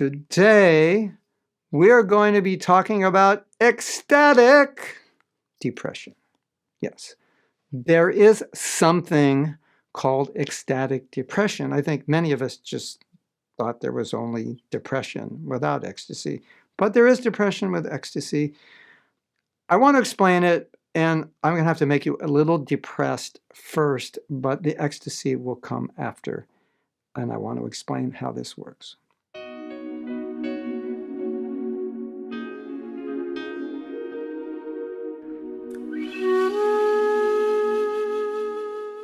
Today, we're going to be talking about ecstatic depression. Yes, there is something called ecstatic depression. I think many of us just thought there was only depression without ecstasy, but there is depression with ecstasy. I want to explain it, and I'm going to have to make you a little depressed first, but the ecstasy will come after, and I want to explain how this works.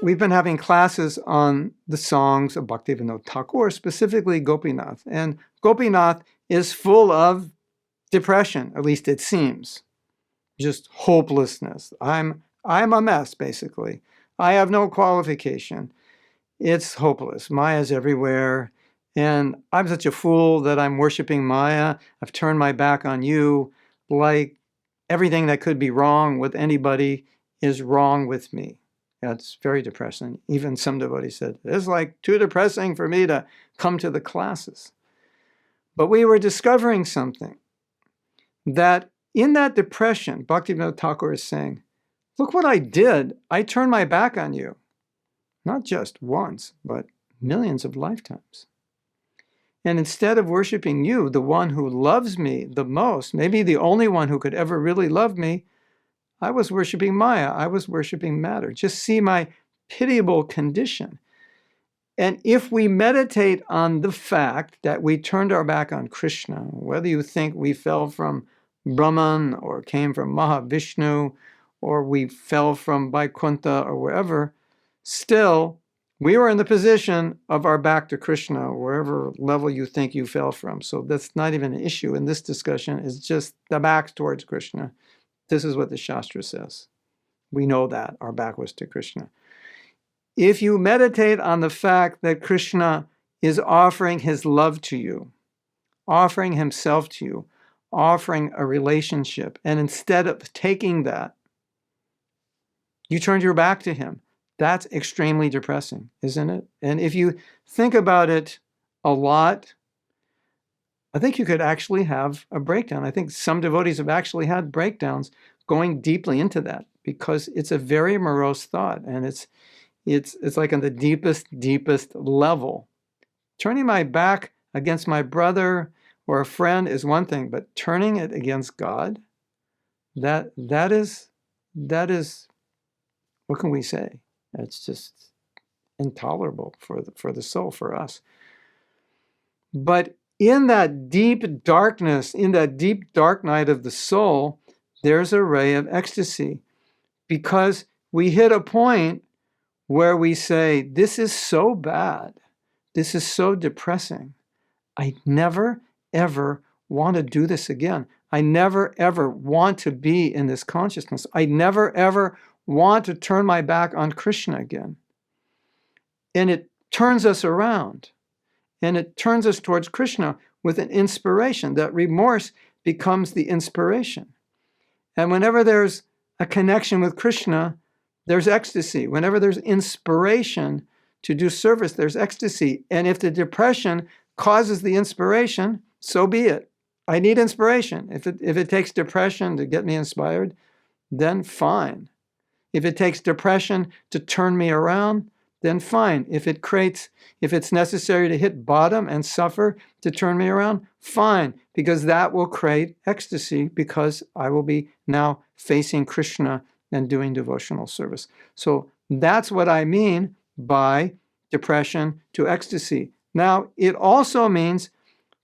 We've been having classes on the songs of Bhaktivinoda Thakur, specifically Gopinath. And Gopinath is full of depression, at least it seems. Just hopelessness. I'm a mess, basically. I have no qualification. It's hopeless. Maya's everywhere. And I'm such a fool that I'm worshiping Maya. I've turned my back on you. Like everything that could be wrong with anybody is wrong with me. It's very depressing. Even some devotees said, it's like too depressing for me to come to the classes. But we were discovering something, that in that depression, Bhaktivinoda Thakur is saying, look what I did. I turned my back on you. Not just once, but millions of lifetimes. And instead of worshiping you, the one who loves me the most, maybe the only one who could ever really love me, I was worshiping Maya. I was worshiping matter. Just see my pitiable condition. And if we meditate on the fact that we turned our back on Krishna, whether you think we fell from Brahman or came from Mahavishnu, or we fell from Vaikuntha or wherever, still, we were in the position of our back to Krishna, wherever level you think you fell from. So that's not even an issue in this discussion. It's just the back towards Krishna. This is what the Shastra says. We know that our back was to Krishna. If you meditate on the fact that Krishna is offering his love to you, offering himself to you, offering a relationship, and instead of taking that, you turned your back to him, that's extremely depressing, isn't it? And if you think about it a lot, I think you could actually have a breakdown. I think some devotees have actually had breakdowns going deeply into that because it's a very morose thought, and it's like on the deepest level. Turning my back against my brother or a friend is one thing, but turning it against God, that is what can we say? It's just intolerable for the soul, for us. But in that deep darkness, in that deep dark night of the soul, there's a ray of ecstasy, because we hit a point where we say, this is so bad, this is so depressing, I never, ever want to do this again. I never, ever want to be in this consciousness. I never, ever want to turn my back on Krishna again. And it turns us around. And it turns us towards Krishna with an inspiration. That remorse becomes the inspiration. And whenever there's a connection with Krishna, there's ecstasy. Whenever there's inspiration to do service, there's ecstasy. And if the depression causes the inspiration, so be it. I need inspiration. If it takes depression to get me inspired, then fine. If it takes depression to turn me around, then fine. If it's necessary to hit bottom and suffer to turn me around, fine, because that will create ecstasy, because I will be now facing Krishna and doing devotional service. So that's what I mean by depression to ecstasy. Now, it also means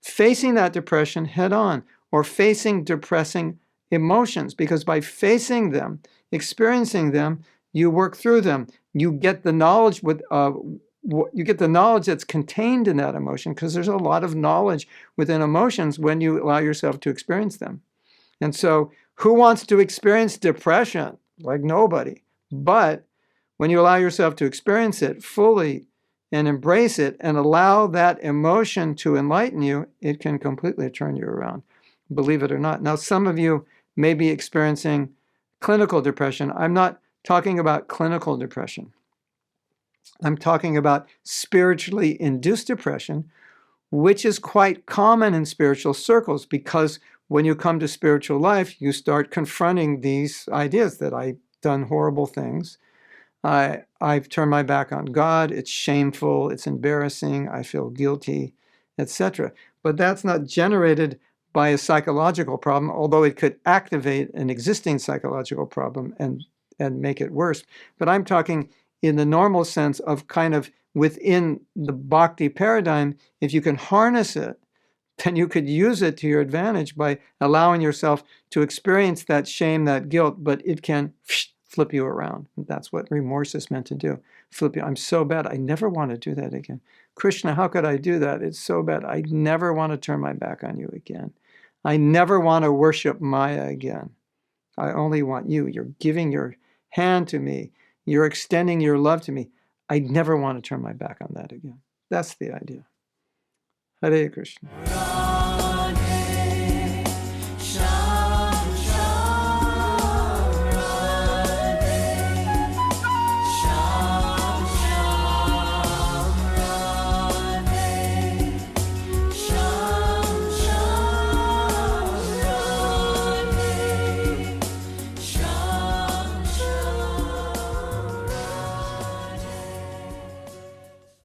facing that depression head on, or facing depressing emotions, because by facing them, experiencing them, you work through them. You get the knowledge that's contained in that emotion, because there's a lot of knowledge within emotions when you allow yourself to experience them. And so, who wants to experience depression? Like nobody. But when you allow yourself to experience it fully and embrace it and allow that emotion to enlighten you, it can completely turn you around, believe it or not. Now, some of you may be experiencing clinical depression. I'm not talking about clinical depression. I'm talking about spiritually induced depression, which is quite common in spiritual circles, because when you come to spiritual life, you start confronting these ideas that I've done horrible things. I've turned my back on God. It's shameful. It's embarrassing. I feel guilty, etc. But that's not generated by a psychological problem, although it could activate an existing psychological problem and make it worse. But I'm talking in the normal sense of kind of within the bhakti paradigm. If you can harness it, then you could use it to your advantage by allowing yourself to experience that shame, that guilt, but it can flip you around. That's what remorse is meant to do. Flip you. I'm so bad. I never want to do that again. Krishna, how could I do that? It's so bad. I never want to turn my back on you again. I never want to worship Maya again. I only want you. You're giving your hand to me. You're extending your love to me. I never want to turn my back on that again. That's the idea. Hare Krishna.